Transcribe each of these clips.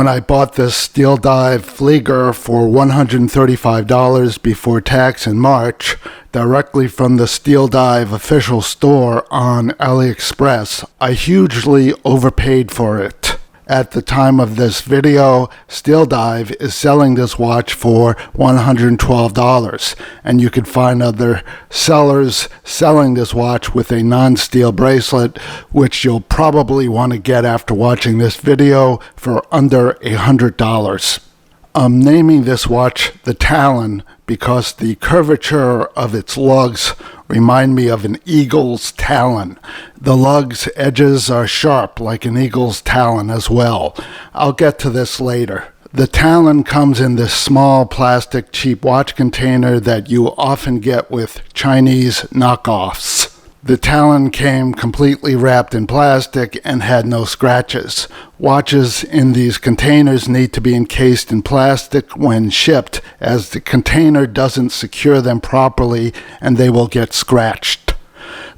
When I bought this SteelDive flieger for $135 before tax in March, directly from the SteelDive official store on AliExpress, I hugely overpaid for it. At the time of this video, SteelDive is selling this watch for $112, and you can find other sellers selling this watch with a non-steel bracelet, which you'll probably want to get after watching this video, for under $100. I'm naming this watch the Talon because the curvature of its lugs remind me of an eagle's talon. The lugs edges are sharp like an eagle's talon as well. I'll get to this later. The Talon comes in this small plastic cheap watch container that you often get with Chinese knockoffs. The Talon came completely wrapped in plastic and had no scratches. Watches in these containers need to be encased in plastic when shipped, as the container doesn't secure them properly and they will get scratched.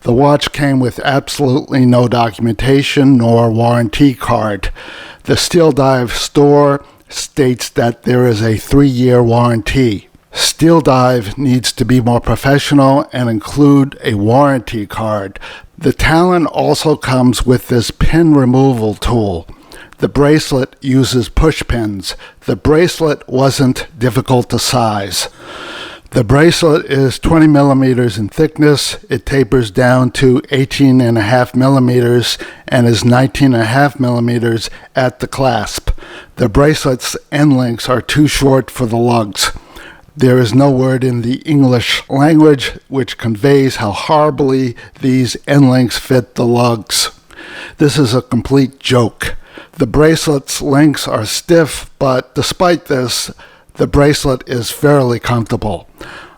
The watch came with absolutely no documentation nor warranty card. The SteelDive store states that there is a 3-year warranty. SteelDive needs to be more professional and include a warranty card. The Talon also comes with this pin removal tool. The bracelet uses push pins. The bracelet wasn't difficult to size. The bracelet is 20 millimeters in thickness. It tapers down to 18.5 millimeters and is 19.5 millimeters at the clasp. The bracelet's end links are too short for the lugs. There is no word in the English language which conveys how horribly these end links fit the lugs. This is a complete joke. The bracelet's links are stiff, but despite this, the bracelet is fairly comfortable.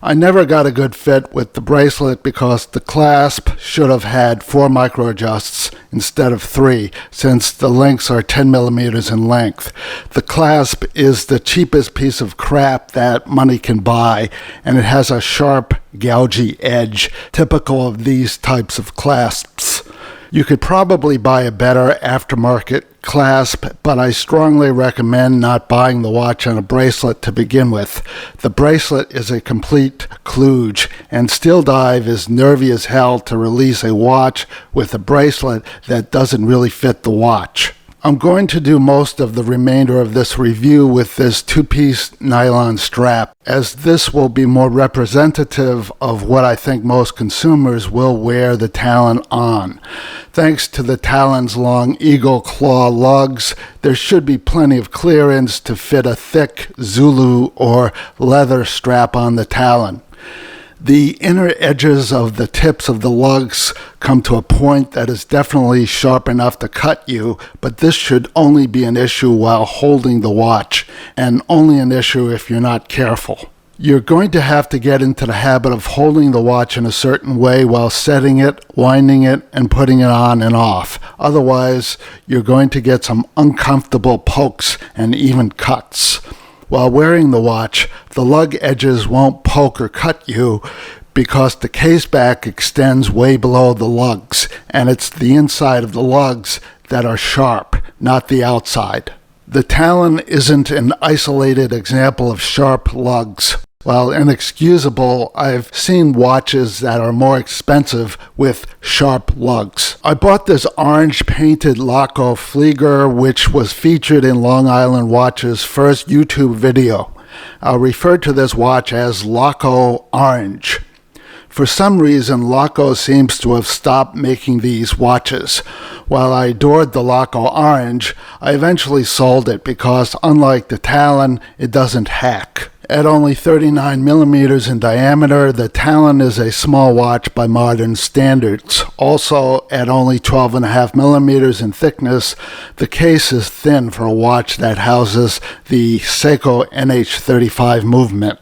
I never got a good fit with the bracelet because the clasp should have had 4 micro adjusts instead of 3, since the links are 10 millimeters in length. The clasp is the cheapest piece of crap that money can buy, and it has a sharp, gougy edge, typical of these types of clasps. You could probably buy a better aftermarket clasp, but I strongly recommend not buying the watch on a bracelet to begin with. The bracelet is a complete kludge, and SteelDive is nervy as hell to release a watch with a bracelet that doesn't really fit the watch. I'm going to do most of the remainder of this review with this 2-piece nylon strap, as this will be more representative of what I think most consumers will wear the Talon on. Thanks to the Talon's long eagle claw lugs, there should be plenty of clearance to fit a thick Zulu or leather strap on the Talon. The inner edges of the tips of the lugs come to a point that is definitely sharp enough to cut you, but this should only be an issue while holding the watch, and only an issue if you're not careful. You're going to have to get into the habit of holding the watch in a certain way while setting it, winding it, and putting it on and off. Otherwise, you're going to get some uncomfortable pokes and even cuts. While wearing the watch, the lug edges won't poke or cut you because the case back extends way below the lugs, and it's the inside of the lugs that are sharp, not the outside. The Talon isn't an isolated example of sharp lugs. While inexcusable, I've seen watches that are more expensive with sharp lugs. I bought this orange painted Laco flieger, which was featured in Long Island Watch's first YouTube video. I'll refer to this watch as Laco Orange. For some reason, Laco seems to have stopped making these watches. While I adored the Laco Orange, I eventually sold it because, unlike the Talon, it doesn't hack. At only 39 millimeters in diameter, the Talon is a small watch by modern standards. Also, at only 12.5 millimeters in thickness, the case is thin for a watch that houses the Seiko NH35 movement.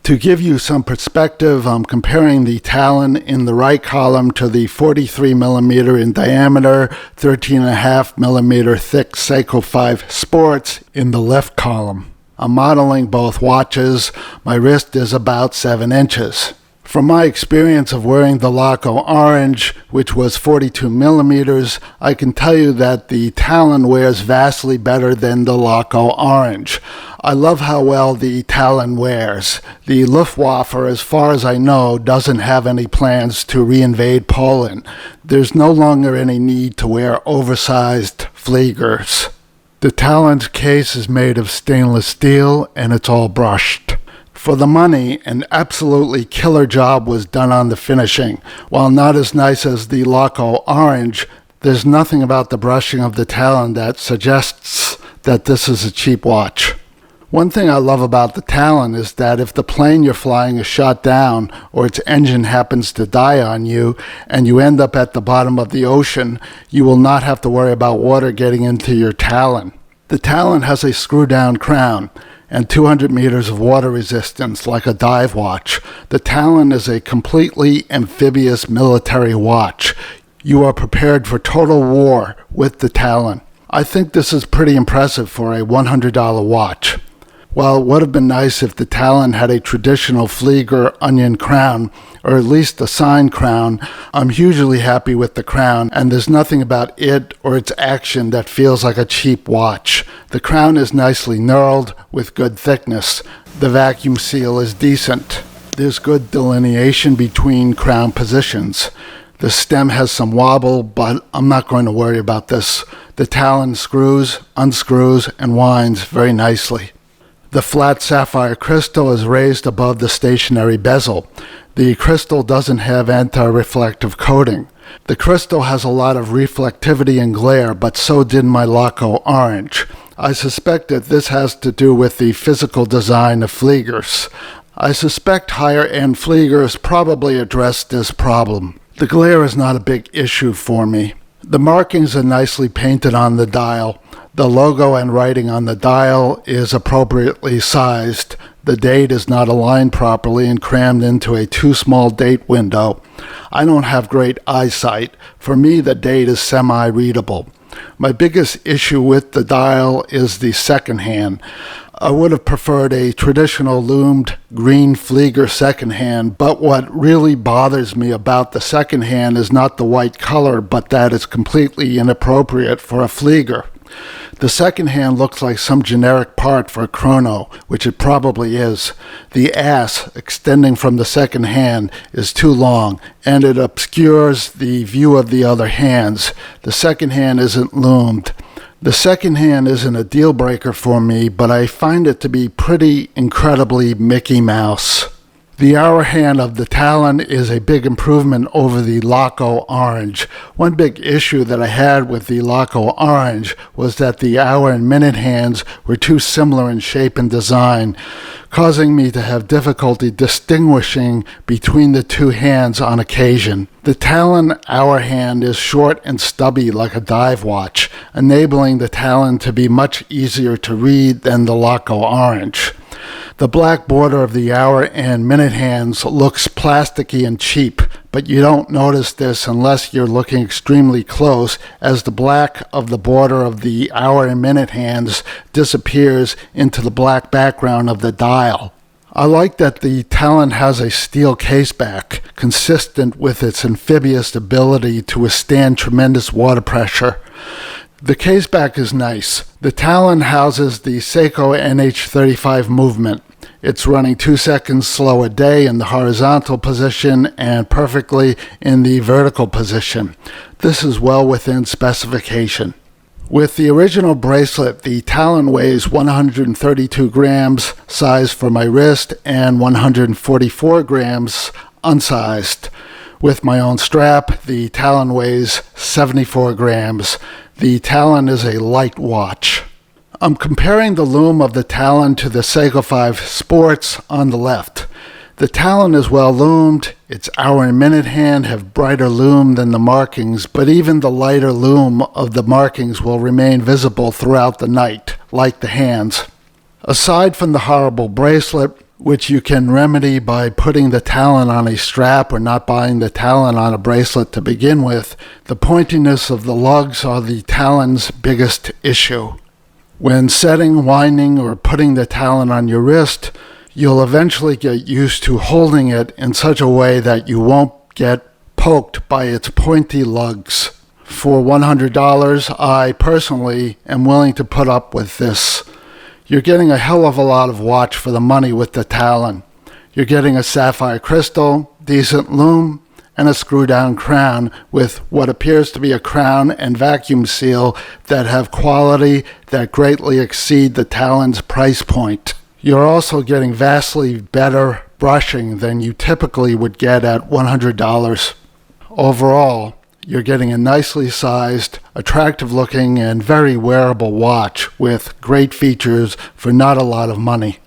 To give you some perspective, I'm comparing the Talon in the right column to the 43 millimeter in diameter, 13.5 millimeter thick Seiko 5 Sports in the left column. I'm modeling both watches. My wrist is about 7 inches. From my experience of wearing the Laco Orange, which was 42 millimeters, I can tell you that the Talon wears vastly better than the Laco Orange. I love how well the Talon wears. The Luftwaffe, as far as I know, doesn't have any plans to reinvade Poland. There's no longer any need to wear oversized fliegers. The Talon's case is made of stainless steel and it's all brushed. For the money, an absolutely killer job was done on the finishing. While not as nice as the Laco Orange, there's nothing about the brushing of the Talon that suggests that this is a cheap watch. One thing I love about the Talon is that if the plane you're flying is shot down or its engine happens to die on you and you end up at the bottom of the ocean, you will not have to worry about water getting into your Talon. The Talon has a screw-down crown and 200 meters of water resistance like a dive watch. The Talon is a completely amphibious military watch. You are prepared for total war with the Talon. I think this is pretty impressive for a $100 watch. While it would have been nice if the Talon had a traditional flieger onion crown, or at least a sign crown, I'm hugely happy with the crown, and there's nothing about it or its action that feels like a cheap watch. The crown is nicely knurled with good thickness. The vacuum seal is decent. There's good delineation between crown positions. The stem has some wobble, but I'm not going to worry about this. The Talon screws, unscrews, and winds very nicely. The flat sapphire crystal is raised above the stationary bezel. The crystal doesn't have anti-reflective coating. The crystal has a lot of reflectivity and glare, but so did my Laco Orange. I suspect that this has to do with the physical design of fliegers. I suspect higher-end fliegers probably address this problem. The glare is not a big issue for me. The markings are nicely painted on the dial. The logo and writing on the dial is appropriately sized. The date is not aligned properly and crammed into a too small date window. I don't have great eyesight. For me, the date is semi-readable. My biggest issue with the dial is the second hand. I would have preferred a traditional loomed green flieger second hand, but what really bothers me about the second hand is not the white color, but that it's completely inappropriate for a flieger. The second hand looks like some generic part for a chrono, which it probably is. The ass extending from the second hand is too long, and it obscures the view of the other hands. The second hand isn't loomed. The second hand isn't a deal breaker for me, but I find it to be pretty incredibly Mickey Mouse. The hour hand of the Talon is a big improvement over the Laco Orange. One big issue that I had with the Laco Orange was that the hour and minute hands were too similar in shape and design, causing me to have difficulty distinguishing between the two hands on occasion. The Talon hour hand is short and stubby like a dive watch, enabling the Talon to be much easier to read than the Laco Orange. The black border of the hour and minute hands looks plasticky and cheap, but you don't notice this unless you're looking extremely close, as the black of the border of the hour and minute hands disappears into the black background of the dial. I like that the Talon has a steel caseback, consistent with its amphibious ability to withstand tremendous water pressure. The caseback is nice. The Talon houses the Seiko NH35 movement. It's running 2 seconds slow a day in the horizontal position and perfectly in the vertical position. This is well within specification. With the original bracelet, the Talon weighs 132 grams, size for my wrist, and 144 grams, unsized. With my own strap, the Talon weighs 74 grams. The Talon is a light watch. I'm comparing the loom of the Talon to the Seiko 5 Sports on the left. The Talon is well loomed. Its hour and minute hand have brighter loom than the markings, but even the lighter loom of the markings will remain visible throughout the night, like the hands. Aside from the horrible bracelet, which you can remedy by putting the Talon on a strap or not buying the Talon on a bracelet to begin with, the pointiness of the lugs are the Talon's biggest issue. When setting, winding, or putting the Talon on your wrist, You'll eventually get used to holding it in such a way that you won't get poked by its pointy lugs. For $100, I personally am willing to put up with this. You're getting a hell of a lot of watch for the money with the Talon. You're getting a sapphire crystal, decent lume, and a screw-down crown with what appears to be a crown and vacuum seal that have quality that greatly exceed the Talon's price point. You're also getting vastly better brushing than you typically would get at $100. Overall, you're getting a nicely sized, attractive-looking, and very wearable watch with great features for not a lot of money.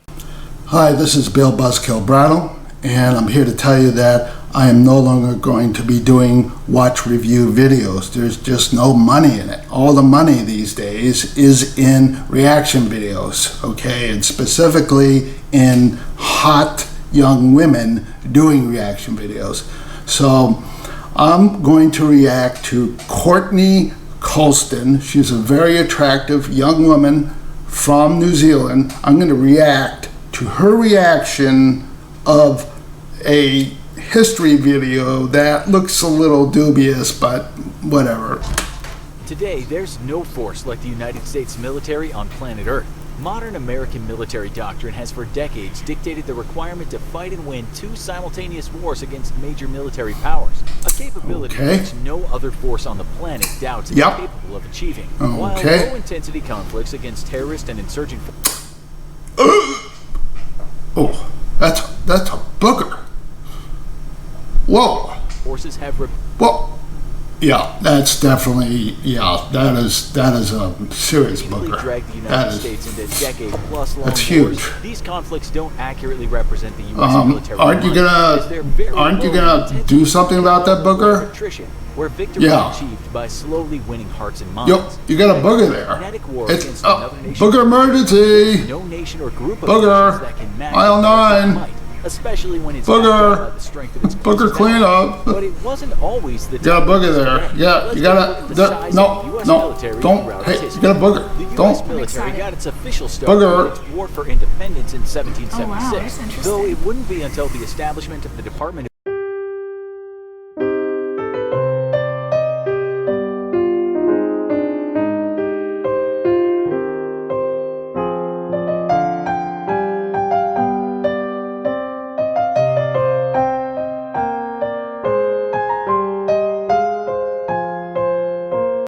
Hi, this is Bill Buzzkill Brattle, and I'm here to tell you that I am no longer going to be doing watch review videos. There's just no money in it. All the money these days is in reaction videos, okay? And specifically in hot young women doing reaction videos. So I'm going to react to Courtney Coulston. She's a very attractive young woman from New Zealand. I'm going to react to her reaction of a history video that looks a little dubious, but whatever. Today, there's no force like the United States military on planet Earth. Modern American military doctrine has for decades dictated the requirement to fight and win 2 simultaneous wars against major military powers, a capability which no other force on the planet doubts is capable of achieving, while low-intensity conflicts against terrorist and insurgent forces. Oh, that's a booger. Whoa. Forces have well, yeah, that's definitely, that is a serious booger. Dragged the United States into decade-plus long that's huge. wars. These conflicts don't accurately represent the U.S. military. Aren't you gonna do something about that booger? Attrition, where victory is achieved by slowly winning hearts and minds. Yep, you got a booger there. It's booger emergency. No nation or group of booger. that can match Aisle 9. Especially when it's booger. the strength of its booger cleanup. But it wasn't always the got a booger there. Yeah, you got a no, don't. Hey, you got a booger. The Don't. U.S. military got its official start Booger. with its war for independence in 1776. Though it wouldn't be until the establishment of the Department